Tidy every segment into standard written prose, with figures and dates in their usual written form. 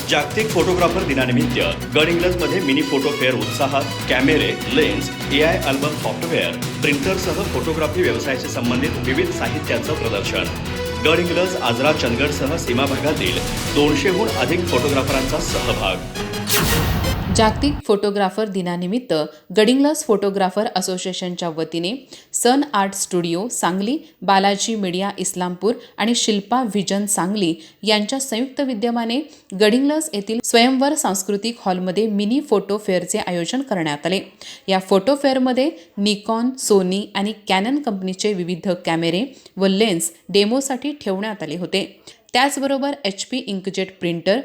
जागतिक फोटोग्राफर दिनानिमित्त गडहिंग्लजमध्ये mini photo fair उत्साहात कॅमेरे, लेन्स, AI अल्बम सॉफ्टवेअर, प्रिंटरसह फोटोग्राफी व्यवसायाशी संबंधित विविध साहित्याचं प्रदर्शन. गडहिंग्लज, आजरा, चंदगडसह सीमा भागातील 200हून अधिक फोटोग्राफरांचा सहभाग. जागतिक फोटोग्राफर दिनानिमित्त गडिंग्लज फोटोग्राफर असोसिएशनच्या वतीने Sun Art Studio Sangli, Balaji Media Islampur आणि शिल्पा व्हिजन सांगली यांच्या संयुक्त विद्यमाने गडिंग्लज येथील स्वयंवर सांस्कृतिक हॉलमध्ये मिनी फोटो फेअरचे आयोजन करण्यात आले. या फोटो फेअरमध्ये निकॉन, सोनी आणि कॅनन कंपनीचे विविध कॅमेरे व लेन्स डेमोसाठी ठेवण्यात आले होते. त्याचबरोबर HP inkjet printer,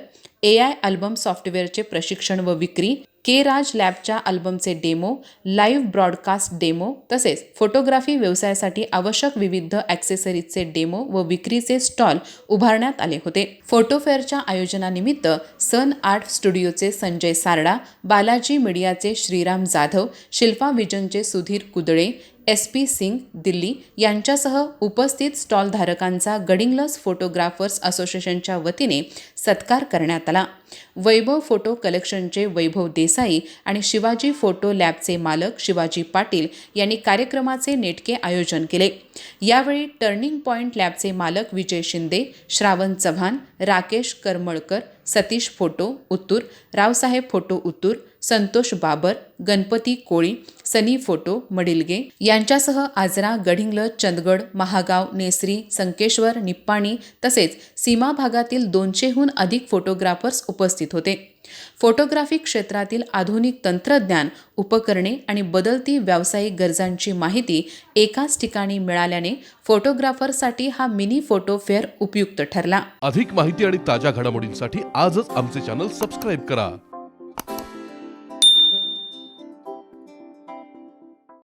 AI album सॉफ्टवेअरचे प्रशिक्षण व विक्री, राज लॅबच्या अल्बमचे डेमो, लाईव्ह ब्रॉडकास्ट डेमो तसेच फोटोग्राफी व्यवसायासाठी आवश्यक विविध ॲक्सेसरीजचे डेमो व विक्रीचे स्टॉल उभारण्यात आले होते. फोटो फेअरच्या आयोजनानिमित्त सन आर्ट स्टुडिओचे संजय सारडा, बालाजी मीडियाचे श्रीराम जाधव, शिल्पा व्हिजनचे सुधीर कुदळे, SP सिंग दिल्ली यांच्यासह उपस्थित स्टॉलधारकांचा गडिंग्लज फोटोग्राफर्स असोसिएशनच्या वतीने सत्कार करण्यात आला. वैभव फोटो कलेक्शनचे वैभव देसाई आणि शिवाजी फोटो लॅबचे मालक शिवाजी पाटील यांनी कार्यक्रमाचे नेटके आयोजन केले. यावेळी टर्निंग पॉइंट लॅबचे मालक विजय शिंदे, श्रावण चव्हाण, राकेश करमळकर, सतीश फोटो उत्तूर, रावसाहेब फोटो उत्तूर, संतोष बाबर, गणपती कोळी, सनी फोटो मडिलगे यांच्यासह आजरा, गडिंग्लज, चंदगड, महागाव, नेसरी, संकेश्वर, निप्पाणी तसेच सीमा भागातील 200हून अधिक फोटोग्राफर्स उपस्थित होते. फोटोग्राफी क्षेत्रातील आधुनिक तंत्रज्ञान, उपकरणे आणि बदलती व्यावसायिक गरजांची माहिती एकाच ठिकाणी मिळाल्याने फोटोग्राफरसाठी हा मिनी फोटो फेअर उपयुक्त ठरला. अधिक माहिती आणि ताज्या घडामोडींसाठी आजच आमचे चॅनल सबस्क्राईब करा.